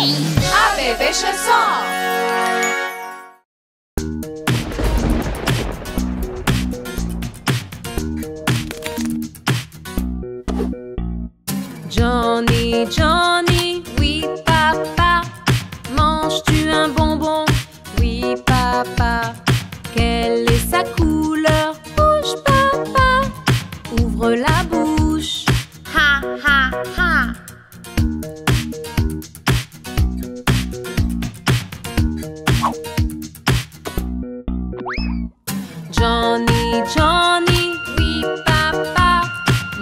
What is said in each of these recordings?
Un bébé chassant. Johnny, Johnny, oui papa. Manges-tu un bonbon? Oui papa. Quelle est sa couleur? Rouge papa. Ouvre la bouche. Ha ha ha. Johnny, Johnny, oui papa.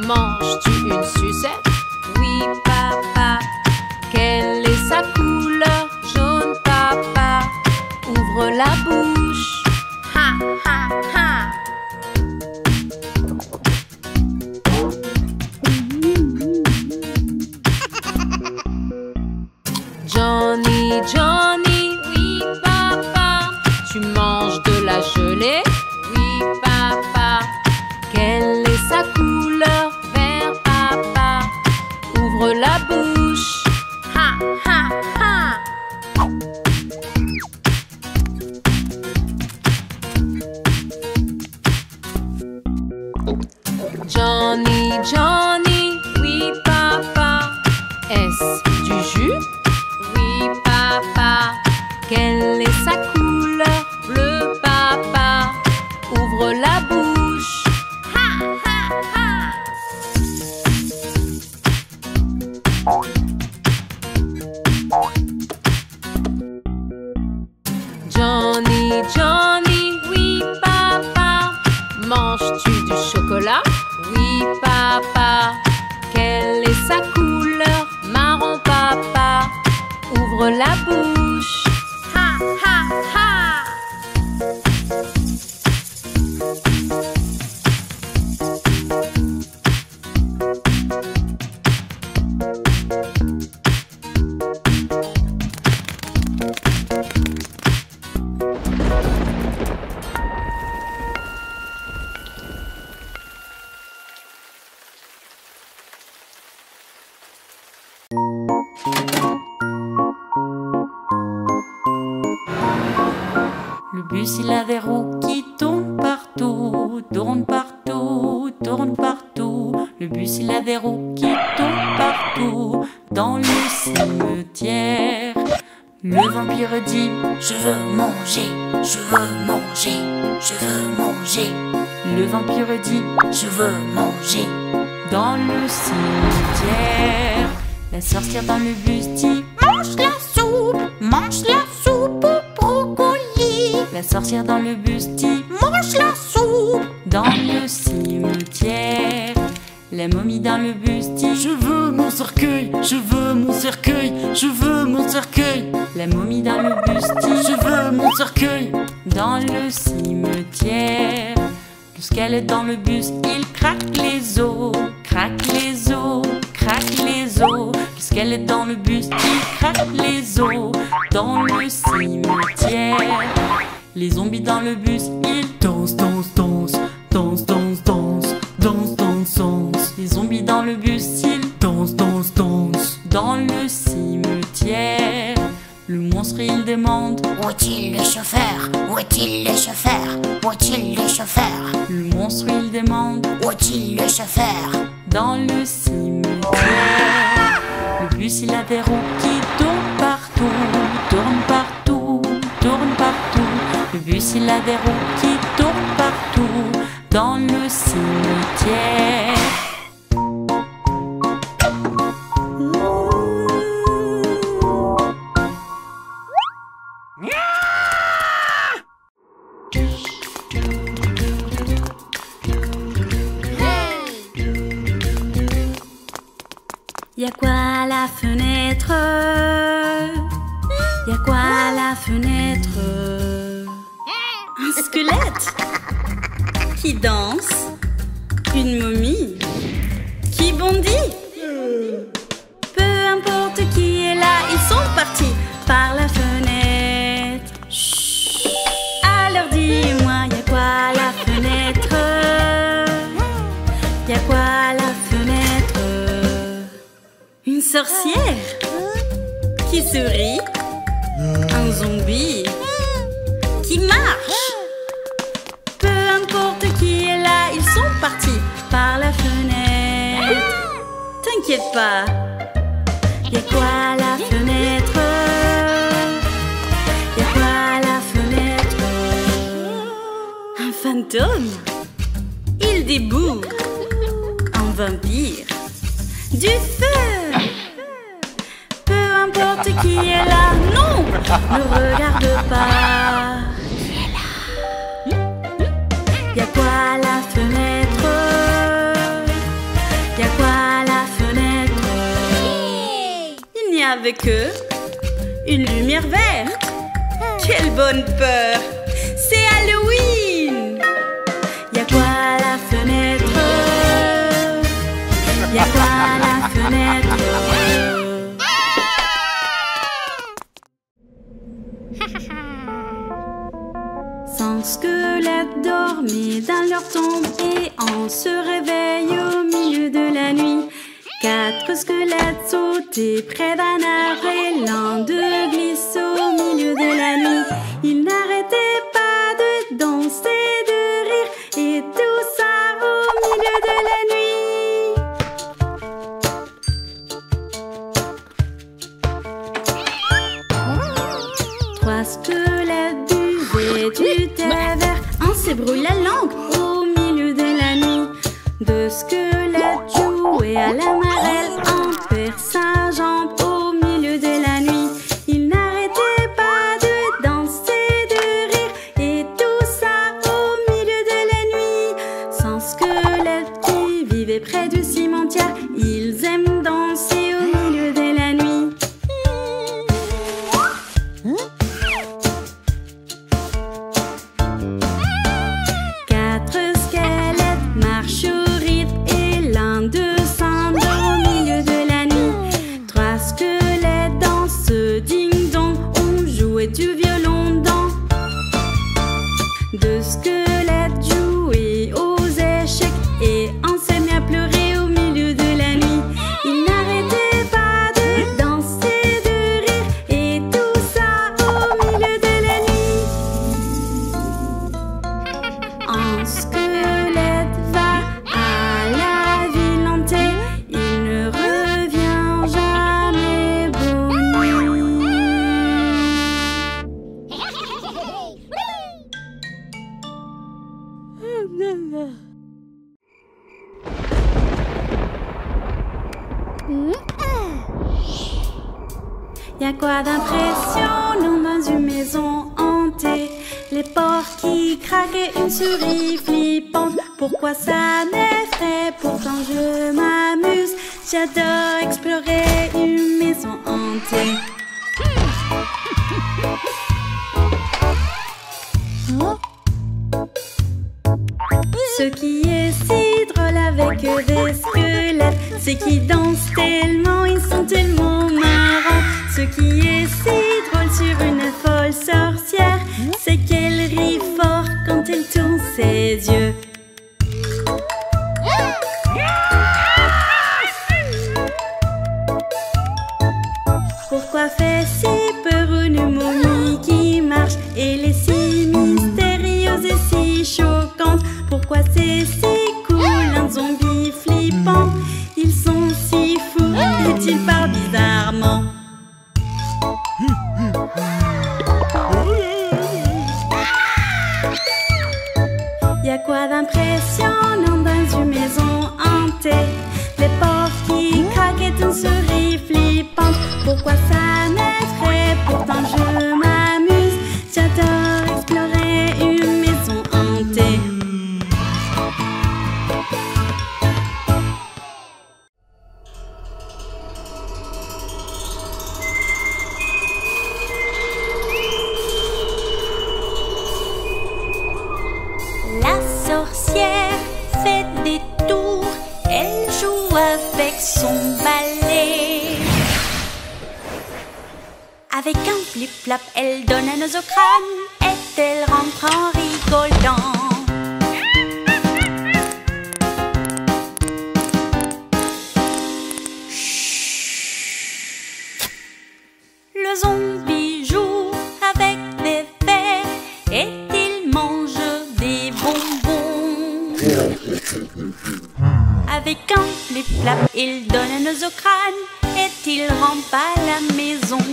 Manges-tu une sucette? Oui papa. Quelle est sa couleur? Jaune papa. Ouvre la bouche. Ha ha ha. Johnny, Johnny, oui papa. Tu manges de la gelée? Oui papa. Quelle est sa couleur? Vert papa. Ouvre la bouche. Ha ha ha. Johnny, Johnny, oui papa. Est-ce du jus? Oui papa. Quelle est sa couleur? Bleu papa. Ouvre la bouche. Ha ha ha. Johnny, Johnny, oui papa. Manges-tu du chocolat? Oui papa. Quelle est sa couleur? Marron papa. Ouvre la bouche. Ha ha ha. Le bus il a des roues qui tournent partout, tournent partout, tournent partout. Le bus il a des roues qui tournent partout dans le cimetière. Le vampire dit: je veux manger, je veux manger, je veux manger. Le vampire dit: je veux manger. Dans le cimetière, la sorcière dans le bus dit: mange la soupe au brocoli. La sorcière dans le bus dit: mange la soupe. Dans le cimetière, la momie dans le bus dit: je veux mon cercueil, je veux mon cercueil, je veux mon cercueil. La momie dans le bus dit: je veux mon cercueil. Dans le cimetière, le squelette dans le bus, il craque les os, craque les os, craque les os. Le squelette dans le bus, il craque les os. Dans le cimetière, les zombies dans le bus, ils dansent, dansent, dansent, dansent, dansent, dansent, dansent, dansent, dansent. Les zombies dans le bus, ils dansent, dansent, dansent. Dans le cimetière, le monstre il demande: où est-il le chauffeur? Où est-il le chauffeur? Où est-il le chauffeur? Le monstre il demande: où est-il le chauffeur? Dans le cimetière, le bus il a des roues qui tournent partout, tournent partout, tournent partout. Le bus il a des roues qui tournent partout dans le cimetière. Y'a quoi à la fenêtre? Y'a quoi à la fenêtre? Un squelette qui danse, une momie qui bondit. Peu importe qui est là, ils sont partis par la fenêtre. Chut. Alors dis-moi, y'a quoi à la fenêtre? Y'a quoi à la fenêtre? Une sorcière qui sourit. Un zombie qui marche. Peu importe qui est là, ils sont partis par la fenêtre. T'inquiète pas. Y'a quoi à la fenêtre? Y'a quoi à la fenêtre? Un fantôme. Il déboule. Un vampire. Du feu. Peu importe qui est là. Non, ne regarde pas. Y'a quoi à la fenêtre? Y'a quoi à la fenêtre? Il n'y avait que une lumière verte. Quelle bonne peur! C'est Halloween! Y'a quoi à la fenêtre? Y'a quoi à la fenêtre? Sans squelette dormait dans leur tombe et on se réveille au milieu de la nuit. 4 squelettes sautaient près d'un arbre et l'un d'eux glisse au milieu de la nuit. Ils n'arrêtaient pas de danser, de rire et tout ça au milieu de la nuit. 3 squelettes buvaient du thé vert. Un s'ébrouille la langue au milieu de la nuit. 2 squelettes jouaient à la marelle. Un perd sa jambe au milieu de la nuit. Ils n'arrêtaient pas de danser, de rire et tout ça au milieu de la nuit. 100 squelettes qui vivaient près du cimetière. Ils aiment danser au milieu de la nuit. 4 squelettes marchent au rythme et l'un d'eux s'endort au milieu de la nuit. 3 squelettes dansent ding-dong, on jouait du violon dans. 2 squelettes jouaient aux échecs et un s'est mis à pleurer au milieu de la nuit. Ils n'arrêtaient pas de danser, de rire et tout ça au milieu de la nuit. Un squelette va à la ville hantée, il ne revient jamais. Bonne nuit. Y'a quoi d'impressionnant dans une maison hantée? Les portes qui craquent et une souris flippante. Pourquoi ça m'effraie? Pourtant je m'amuse. J'adore explorer une maison hantée. Ce qui est si drôle avec des squelettes, c'est qu'ils dansent tellement, ils sont tellement marrants. Ce qui est si drôle sur une folle sorcière, c'est qu'elle rit fort quand elle tourne ses yeux. Pourquoi fait si peur une momie qui marche? Elle est si mystérieuse et si choquante. Pourquoi c'est si cool un zombie flippant? Ils sont si fous et ils parlent bizarrement. Y'a quoi d'impressionnant dans une maison hantée? Les portes qui craquent et une souris flippante. Pourquoi ça m'effraie? Pourtant je m'amuse. J'adore explorer une maison hantée. La sorcière fait des tours, elle joue avec son balai. Avec un flip-flop, elle donne un crâne et elle rentre en rigolant. zombies jouent avec des fers et ils mangent des bonbons. Avec un flip-flap, ils donnent un nœud au crâne et ils rentrent à la maison.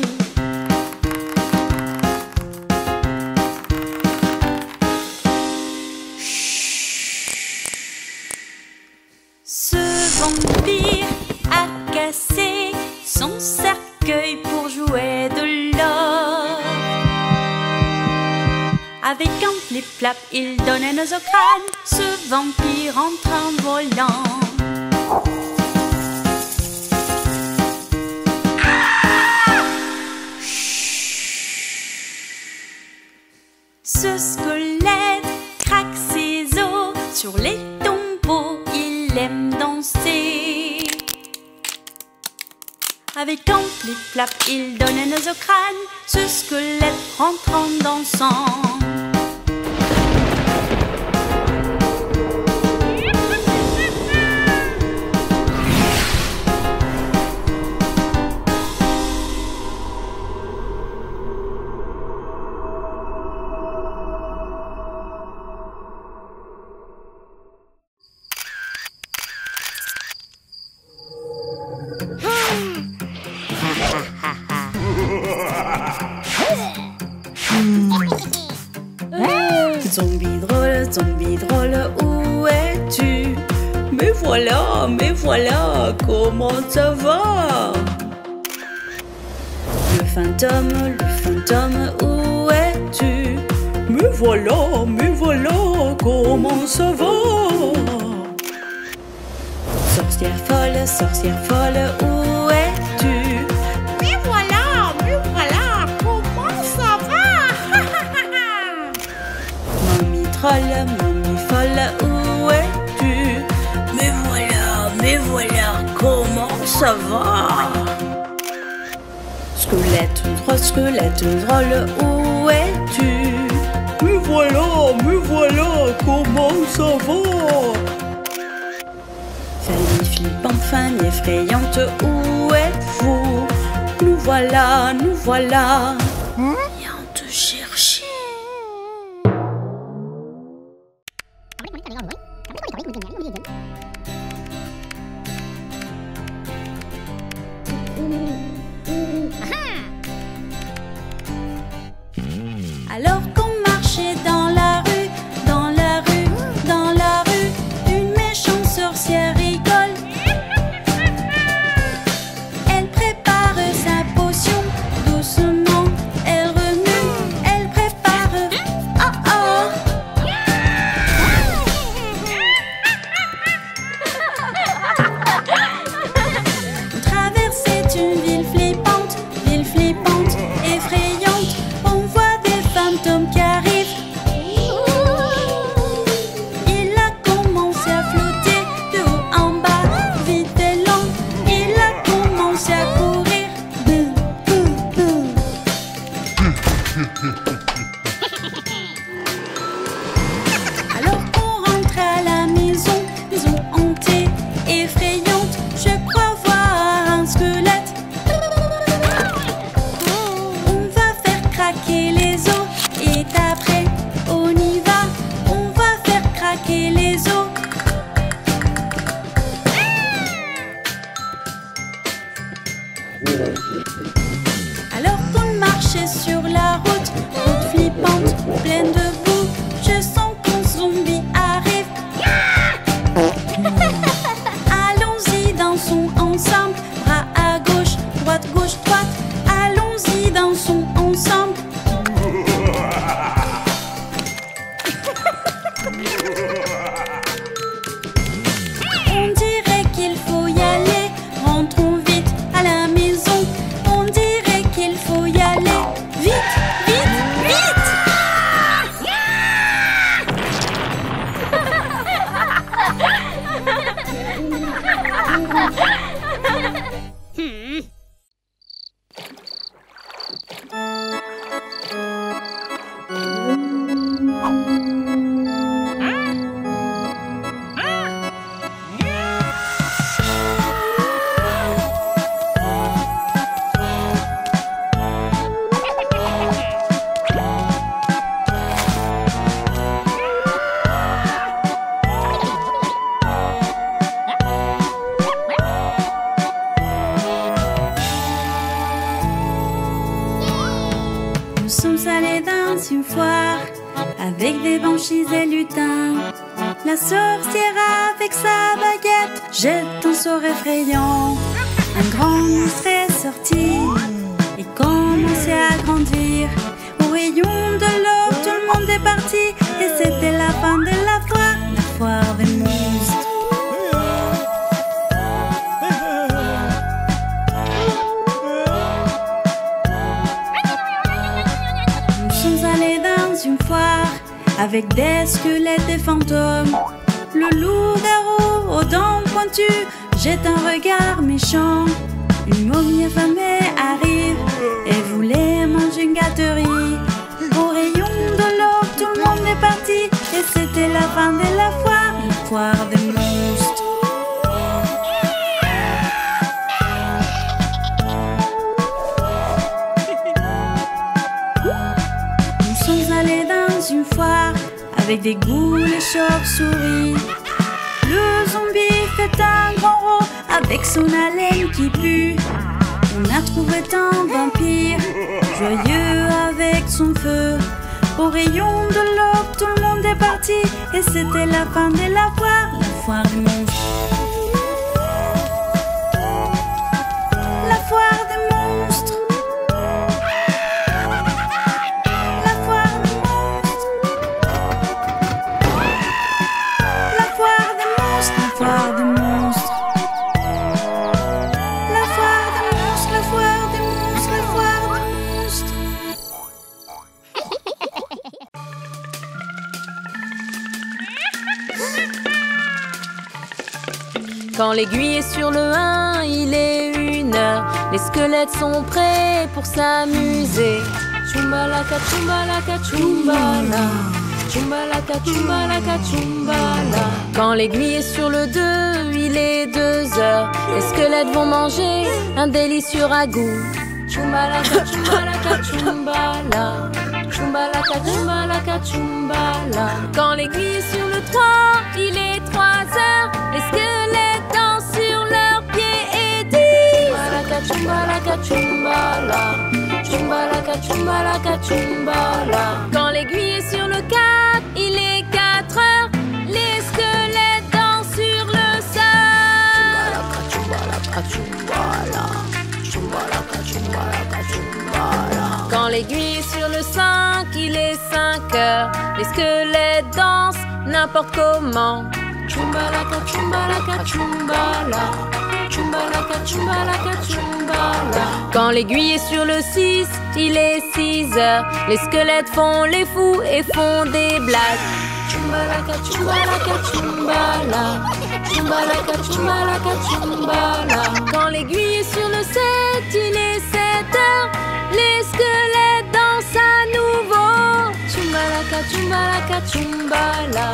Ce vampire a cassé son cercueil pour jouer de l'or. Avec un flip-flap, il donne un nœud au crâne. Ce vampire entre en volant. Ce squelette craque ses os sur les tombeaux. Il aime danser. Avec un flip-flap, il donne un nœud au crâne. Ce squelette rentre en dansant. Zombie drôle, où es-tu? Me voilà, comment ça va? Le fantôme, où es-tu? Me voilà, comment ça va? Sorcière folle, où es-tu? Me voilà, comment ça va? Momie folle, où es-tu? Me voilà, comment ça va? Squelette drôle, où es-tu? Me voilà, comment ça va? Famille effrayante, où êtes-vous? Nous voilà, viens te chercher. Alors qu'on marchait dans la rue, une méchante sorcière rigole. Elle prépare sa potion, doucement, elle remue, elle prépare. Oh oh! On traversait une ville flippante, effrayante. On voit des fantômes qui arrivent. Il a commencé à flotter de haut en bas, vite et lent. Il a commencé à courir. Alors on rentre à la maison hantée, effrayante. Je crois voir un squelette. On va faire craquer les os et après on y va. On va faire craquer les os. Alors qu'on marchait sur la route flippante, pleine de boue, je sens qu'un zombie arrive. Allons-y, dansons ensemble, bras à gauche, droite, allons-y, dansons ensemble. On dirait qu'il faut y aller, rentrons vite à la maison. On dirait qu'il faut y aller, vite, sommes allés dans une foire avec des banshees et lutins. La sorcière avec sa baguette jette un sort effrayant. Un grand monstre est sorti et commençait à grandir. Au rayon de l'aube, tout le monde est parti et c'était la fin de la foire des monstres. Une foire avec des squelettes et fantômes. Le loup-garou aux dents pointues jette un regard méchant. Une momie affamée arrive et voulait manger une gâterie. Au rayon de l'aube, tout le monde est parti et c'était la fin de la foire des monstres. Une foire avec des goules et chauves-souris. Le zombie fait un grand rot avec son haleine qui pue. On a trouvé un vampire joyeux avec son feu. Au rayon de l'aube, tout le monde est parti et c'était la fin de la foire des monstres. La foire des monstres. Quand l'aiguille est sur le 1, il est 1h. Les squelettes sont prêts pour s'amuser. Chumbalaka, chumbalaka, chumbala. Chumbalaka, chumbalaka, chumbala. Quand l'aiguille est sur le 2, il est 2h. Les squelettes vont manger un délicieux ragoût. Chumbalaka, chumbalaka, chumbala. Chumbalaka, chumbalaka, chumbala. Quand l'aiguille est sur le 3, il est 3h. Les squelettes dansent sur leurs pieds et disent Chumbalaka, chumbala. Chumbalaka, chumbalaka, chumbala. Quand l'aiguille est sur le 4, il est 4h. Les squelettes dansent sur le sol. Chumbalaka, chumbala. Chumbalaka, chumbalaka, chumbala. Quand l'aiguille est sur le 5, il est 5h. Les squelettes dansent n'importe comment. Chumbalaka, chumbalaka, chumbala. Chumbalaka, chumbalaka, chumbala. Quand l'aiguille est sur le 6, il est 6h. Les squelettes font les fous et font des blagues. Chumbalaka, chumbalaka, chumbala. Chumbalaka, chumbalaka, chumbala. Quand l'aiguille est sur le 7, il est 7h. Les squelettes dansent à nouveau. Chumbalaka, chumbalaka, chumbala.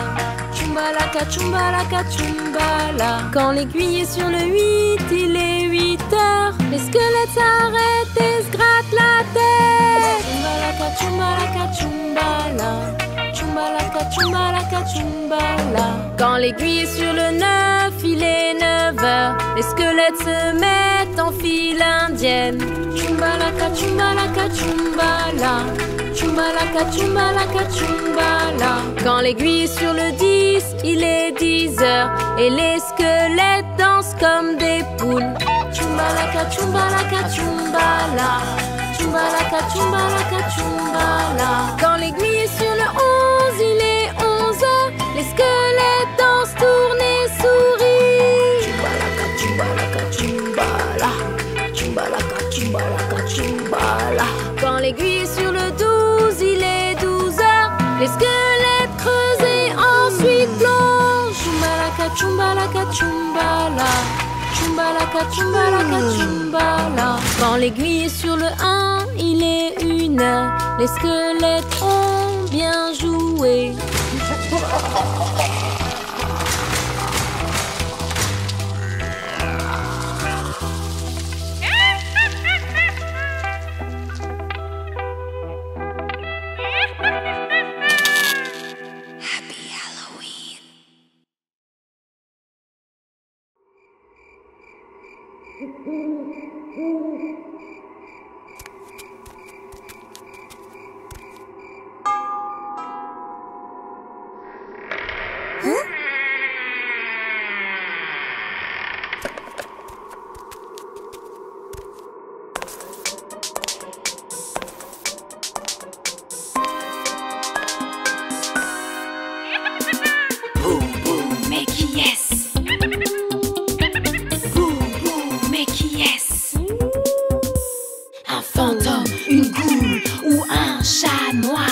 Chumbalaka, chumbalaka, chumbala. Quand l'aiguille est sur le 8, il est 8h. Les squelettes s'arrêtent et se grattent la tête. Chumbalaka, chumbalaka, chumbala. Chumbalaka, chumbalaka, chumbala. Quand l'aiguille est sur le 9, il est 9h. Les squelettes se mettent en file indienne. Chumbalaka, chumbalaka, chumbala. Chumbalaka, chumbalaka, chumbala. Quand l'aiguille est sur le 10, il est 10h. Et les squelettes dansent comme des poules. Chumbalaka, chumbalaka, chumbala. Chumbalaka, chumbalaka, chumbala. Quand l'aiguille est sur le 11, il est 11h. Les squelettes dansent, tournent et sourient. Chumbalaka, chumbalaka, chumbala. Chumbalaka, chumbalaka, chumbala. Quand l'aiguille est sur le 12, il est 12h. Les squelettes creusent et ensuite plongent. Chumbalaka, chumbalaka, chumbala. Chumbalaka, chumbalaka, chumbala. Quand l'aiguille est sur le 1, il est 1h. Les squelettes ont bien joué. une goule ou un chat noir,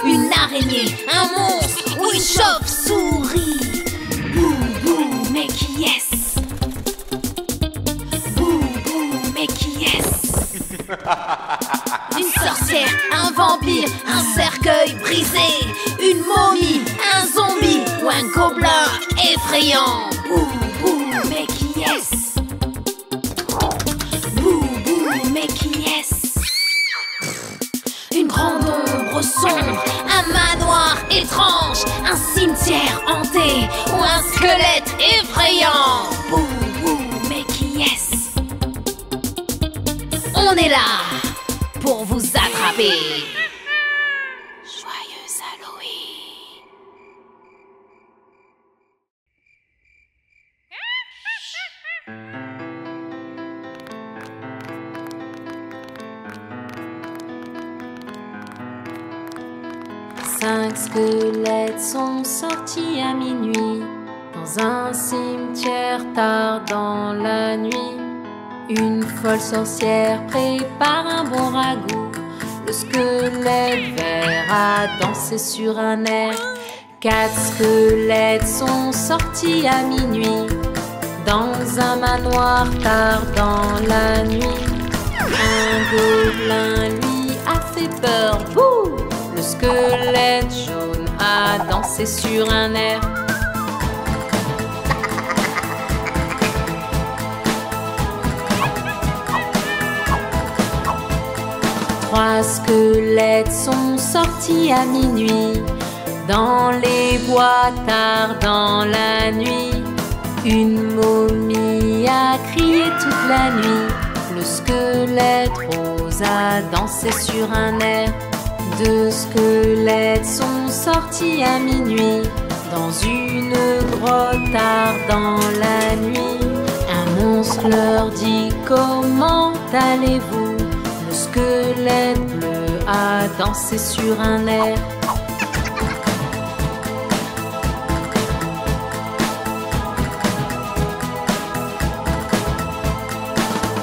une araignée, un monstre ou une chauve-souris. Bou bou, mais qui est-ce? Bou bou, mais qui est-ce? Une sorcière, un vampire, un cercueil brisé, une momie, un zombie ou un gobelin effrayant. Bou bou, mais qui est-ce? Bou bou, mais qui est-ce? Une grande ombre sombre, un manoir étrange, un cimetière hanté ou un squelette effrayant. Bou bou, mais qui est-ce? On est là pour vous attraper. Joyeux Halloween. Cinq squelettes sont sortis à minuit dans un cimetière tard dans la nuit. Une folle sorcière prépare un bon ragoût. Le squelette vert a dansé sur un air. Quatre squelettes sont sortis à minuit dans un manoir tard dans la nuit. Un gobelin lui a fait peur, bouh! Le squelette jaune a dansé sur un air. Trois squelettes sont sortis à minuit dans les bois tard dans la nuit. Une momie a crié toute la nuit. Le squelette rose a dansé sur un air. Deux squelettes sont sortis à minuit dans une grotte tard dans la nuit. Un monstre leur dit: comment allez-vous? Le squelette bleu a dansé sur un air.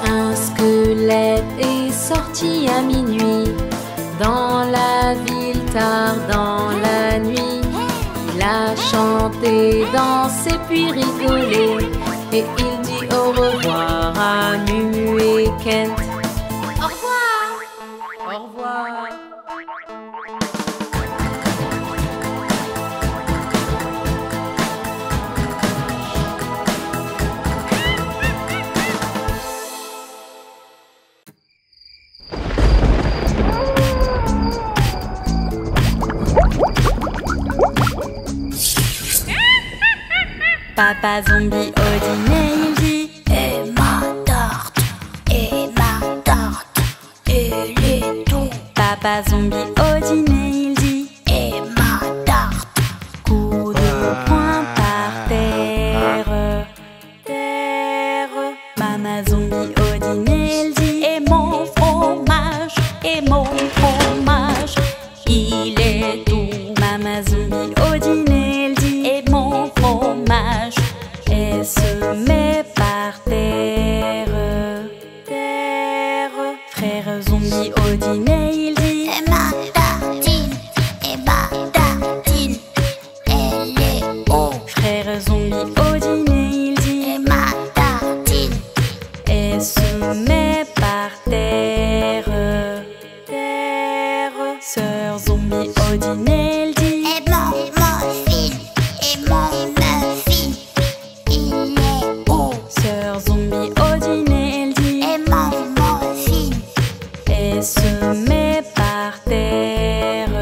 Un squelette est sorti à minuit dans la ville tard dans la nuit. Il a chanté, dansé puis rigolé, et il dit au revoir à Mumu et Kent. Au revoir. Au revoir. Papa zombie au dîner, il dit: Et ma tarte, elle est tout. Papa zombie au dîner, il dit: Et ma tarte, coup de poing par terre, terre. Maman zombie au dîner, elle dit: et mon fromage, il est tout. Maman zombie au dîner, elle dit: et mon fromage. Elle se met par terre, terre. Frère zombie au dîner, il dit: et ma tartine, elle est haut. frère zombie au dîner, il dit: Et ma tartine, elle se met par terre, terre. Sœur zombie au dîner, elle dit: et mon muffin, il est haut. sœur zombie au dîner, elle dit: Et mon muffin, elle se met par terre,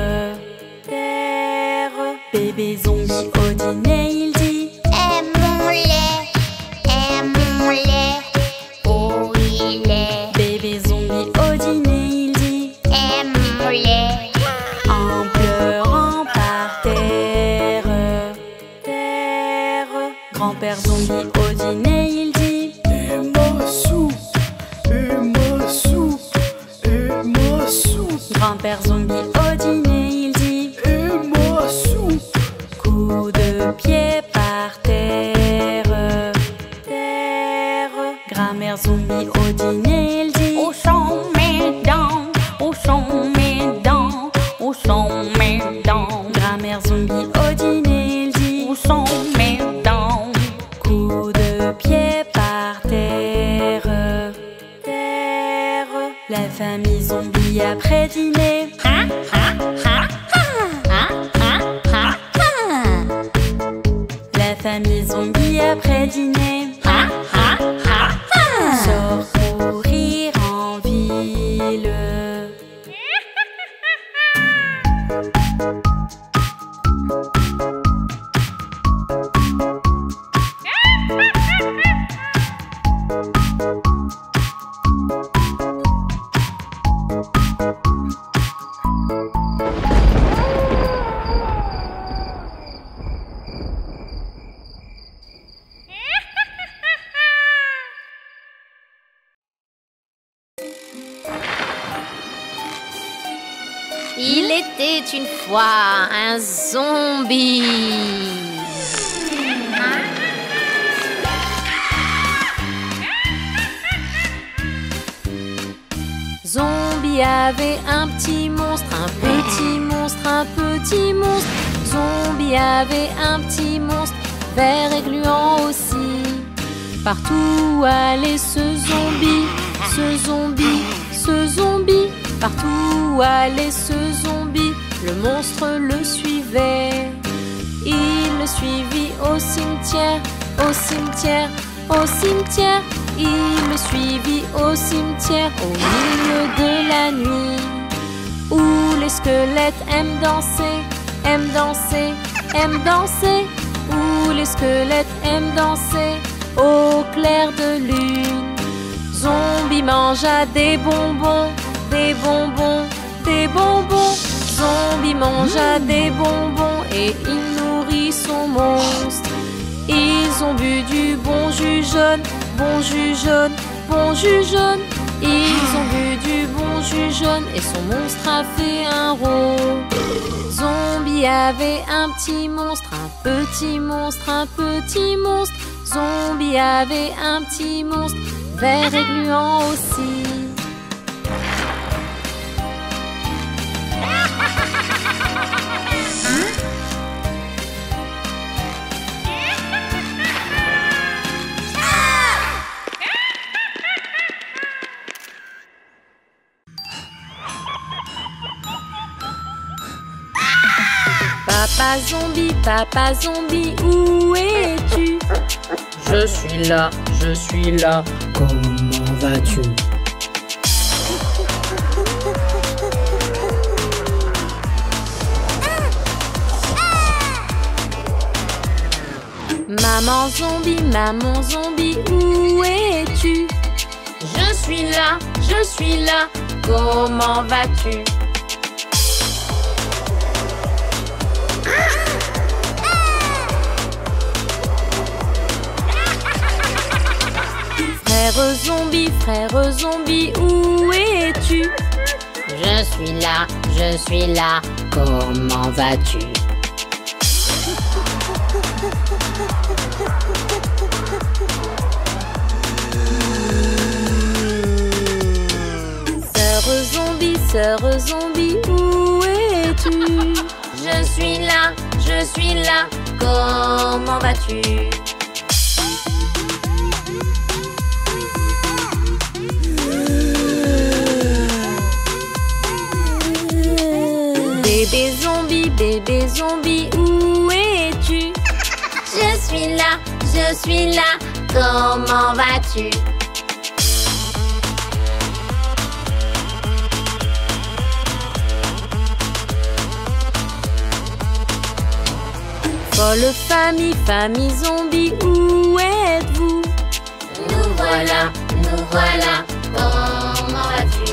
terre. Bébé zombie au dîner, il dit: et mon lait, oh il est. bébé zombie au dîner, il dit: Et mon lait, en pleurant par terre, terre. Grand-père zombie au dîner, il dit: Et ma soupe, et ma soupe, et ma soupe, grand-père zombie au dîner, il dit: et ma soupe. coup de pied par terre, terre. Grand-mère zombie au dîner, elle dit: où sont mes dents, où après dîner. La famille zombie après dîner sort courir en ville. Il était une fois un zombie. Zombie avait un petit monstre, un petit monstre, un petit monstre. Zombie avait un petit monstre, vert et gluant aussi. Partout où allait ce zombie, ce zombie, ce zombie. Partout où allait ce zombie, le monstre le suivait. Il le suivit au cimetière, au cimetière, au cimetière. Il le suivit au cimetière, au milieu de la nuit, où les squelettes aiment danser, aiment danser, aiment danser. Où les squelettes aiment danser, au clair de lune. Zombie mangea des bonbons, des bonbons, des bonbons. Zombie mangea des bonbons et il nourrit son monstre. Ils ont bu du bon jus jaune, bon jus jaune, bon jus jaune. Ils ont bu du bon jus jaune et son monstre a fait un rond. Zombie avait un petit monstre, un petit monstre, un petit monstre. Zombie avait un petit monstre, vert et gluant aussi. Papa zombie, où es-tu? Je suis là, je suis là. Comment vas-tu? Maman zombie, où es-tu? Je suis là. Comment vas-tu? Frère zombie, où es-tu? Je suis là. Comment vas-tu? Sœur zombie, où es-tu? Je suis là. Comment vas-tu? Bébé zombie, où es-tu? Je suis là. Comment vas-tu? Folle famille zombie, où êtes-vous? Nous voilà. Comment vas-tu?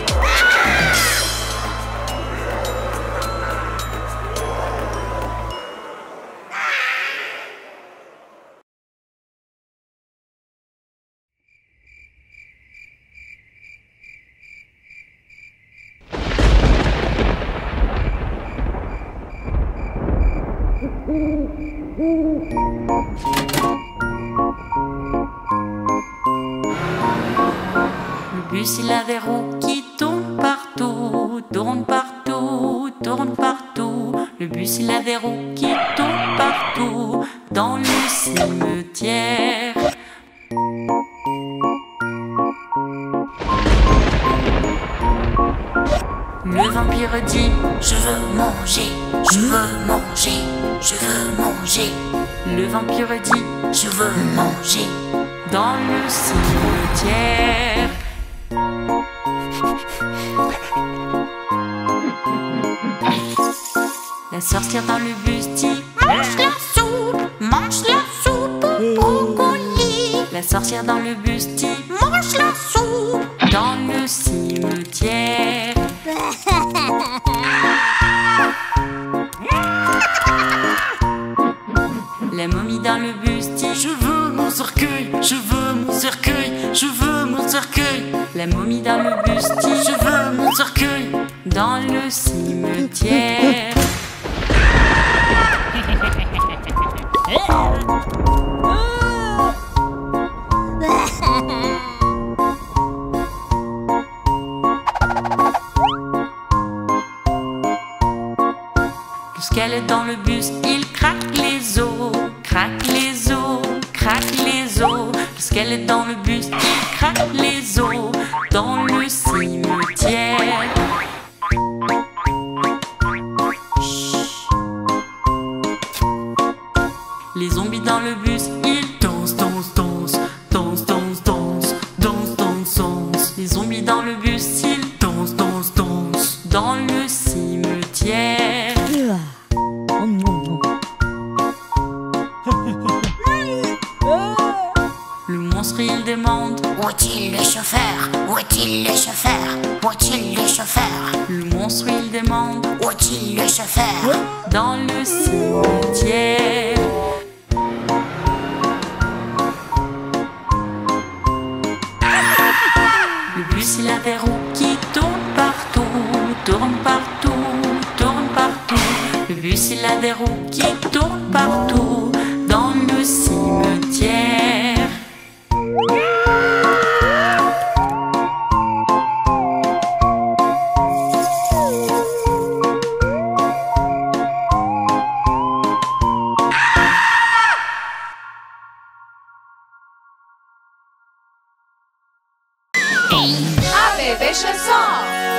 Le bus il a des roues qui tournent partout, tournent partout, tournent partout. Le bus il a des roues qui tournent partout dans le cimetière. Le Le vampire dit: je veux manger, je veux manger, je veux manger. Le vampire dit: je veux manger. Dans le cimetière. La sorcière dans le bus dit: mange la soupe au brocoli. La sorcière dans le bus dit: mange la soupe. Dans le cimetière. La momie dans le bus dit: je veux mon cercueil, je veux mon cercueil, je veux mon cercueil. La momie dans le bus dit: je veux mon cercueil. Dans le cimetière. Puisqu'elle est dans le bus, il craque les os, craque les os, craque les os. Puisqu'elle est dans le bus, il craque les os. Dans le cimetière. Les zombies dans le bus, ils dansent, dansent, dansent, dansent, dansent, dansent, dansent, dansent, dansent. Les zombies dans le bus, ils dansent, dansent, dansent. Dans le cimetière. Le monstre, il demande: où est-il le chauffeur? Où est-il le chauffeur? Où est-il le chauffeur? Le monstre, il demande: où est-il le chauffeur? Dans le cimetière. Le bus, il a des roues qui tournent partout, tournent partout, tournent partout. Le bus, il a des roues qui tournent partout. Dans le cimetière. A bébé chanson.